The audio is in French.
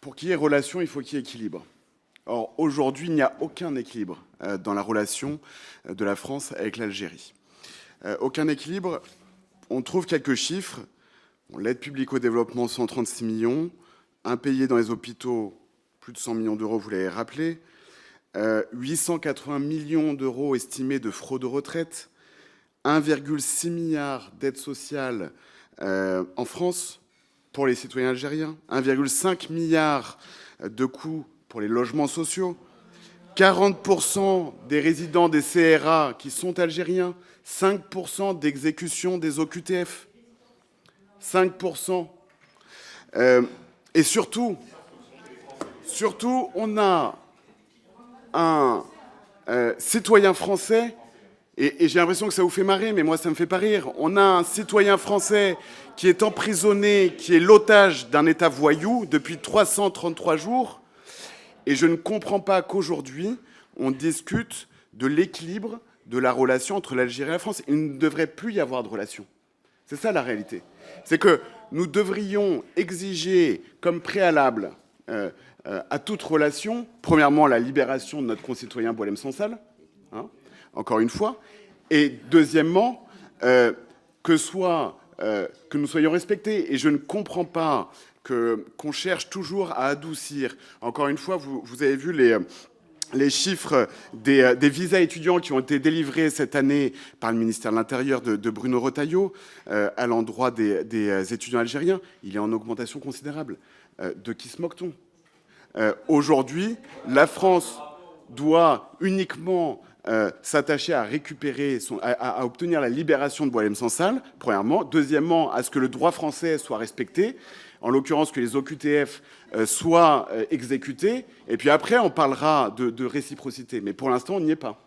pour qu'il y ait relation, il faut qu'il y ait équilibre. Or, aujourd'hui, il n'y a aucun équilibre dans la relation de la France avec l'Algérie. Aucun équilibre. On trouve quelques chiffres. L'aide publique au développement, 136 millions. Impayés dans les hôpitaux, plus de 100 millions d'euros, vous l'avez rappelé. 880 millions d'euros estimés de fraude aux retraites. 1,6 milliard d'aides sociales en France pour les citoyens algériens. 1,5 milliard de coûts pour les logements sociaux. 40% des résidents des CRA qui sont algériens. 5% d'exécution des OQTF. 5%. Et surtout, on a un citoyen français, et j'ai l'impression que ça vous fait marrer, mais moi ça me fait pas rire. On a un citoyen français qui est emprisonné, qui est l'otage d'un État voyou depuis 333 jours. Et je ne comprends pas qu'aujourd'hui, on discute de l'équilibre de la relation entre l'Algérie et la France. Il ne devrait plus y avoir de relation. C'est ça la réalité. C'est que nous devrions exiger comme préalable à toute relation, premièrement, la libération de notre concitoyen Boualem Sansal, hein, encore une fois, et deuxièmement, que nous soyons respectés. Et je ne comprends pas qu'on cherche toujours à adoucir. Encore une fois, vous avez vu les chiffres des visas étudiants qui ont été délivrés cette année par le ministère de l'Intérieur de Bruno Retailleau à l'endroit des étudiants algériens. Il est en augmentation considérable. De qui se moque-t-on ? Aujourd'hui, la France doit uniquement s'attacher à récupérer, à obtenir la libération de Boualem Sansal, premièrement. Deuxièmement, à ce que le droit français soit respecté, en l'occurrence que les OQTF soient exécutés. Et puis après, on parlera de réciprocité. Mais pour l'instant, on n'y est pas.